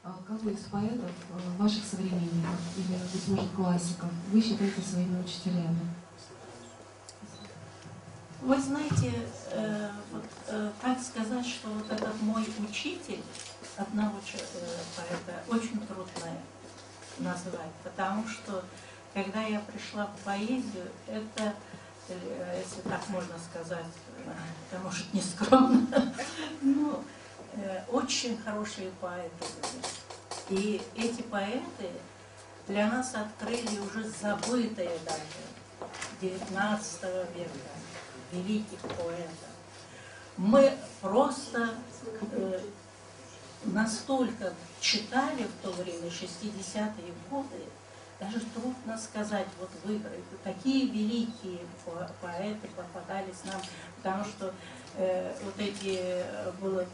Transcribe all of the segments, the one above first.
А кого из поэтов, ваших современников или, быть может, классиков, вы считаете своими учителями? Вы знаете, так сказать, что вот этот мой учитель одного поэта очень трудно назвать, потому что когда я пришла в поэзию, это, если так можно сказать, это может не скромно, но очень хорошие поэты были. И эти поэты для нас открыли уже забытые даже 19 века великих поэтов. Мы просто настолько читали в то время, 60-е годы, даже трудно сказать, вот вы, такие великие поэты попадались нам, потому что вот эти было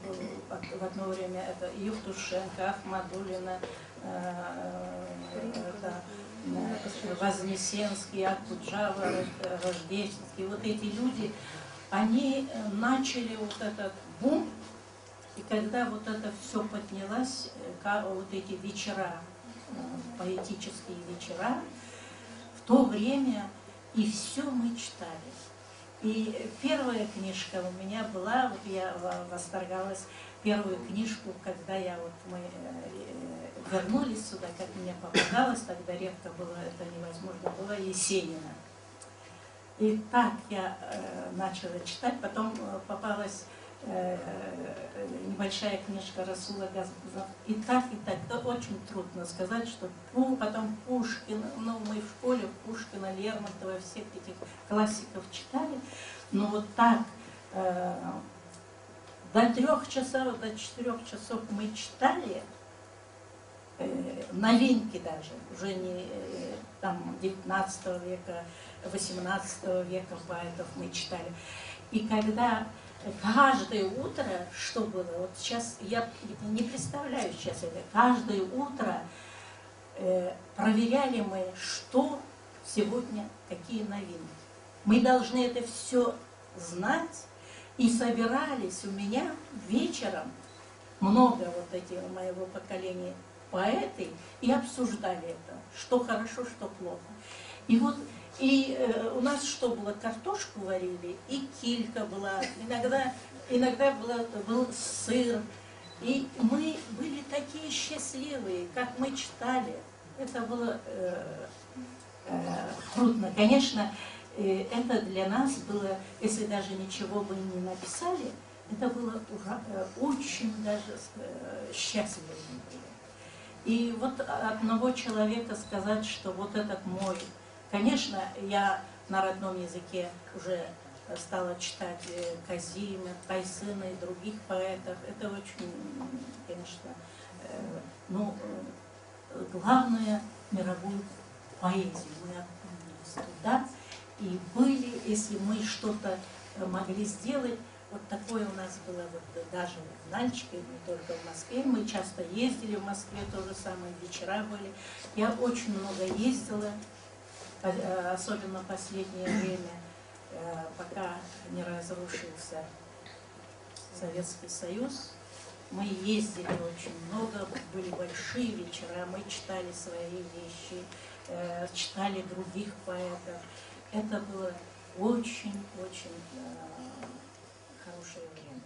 в одно время это Евтушенко, Ахмадуллина, Вознесенский, Акуджава, Рождественский, вот эти люди, они начали вот этот бум, и когда вот это все поднялось, вот эти вечера, поэтические вечера, в то время и все мы читали. И первая книжка у меня была, вот я восторгалась, первую книжку, когда мы вернулись сюда, как мне попадалось, тогда редко было, это невозможно было, Есенина. И так я начала читать, потом попалась небольшая книжка Расула Газбузов. И так, да, очень трудно сказать, что потом Пушкин, ну мы в школе Пушкина, Лермонтова, всех этих классиков читали, но вот так до 3 часов, до 4 часов мы читали, новинки даже, уже не там 19 века, 18 века поэтов мы читали. И когда каждое утро, что было, вот сейчас я не представляю сейчас это, каждое утро проверяли мы, что сегодня, какие новинки. Мы должны это все знать, и собирались у меня вечером, много вот этих моего поколения поэты, и обсуждали это, что хорошо, что плохо. И вот у нас что было, картошку варили, и килька была, иногда был сыр. И мы были такие счастливые, как мы читали. Это было трудно. Конечно, это для нас было, если даже ничего бы не написали, это было очень даже счастливо. И вот одного человека сказать, что вот этот мой... Конечно, я на родном языке уже стала читать Казима, Тайсына и других поэтов. Это очень, конечно, главное мировую поэзию. Мы окунулись туда и были, если мы что-то могли сделать, вот такое у нас было вот даже в Нальчике, не только в Москве. Мы часто ездили в Москве, то же самое, вечера были. Я очень много ездила, особенно в последнее время, пока не разрушился Советский Союз. Мы ездили очень много, были большие вечера, мы читали свои вещи, читали других поэтов. Это было очень-очень хорошее время.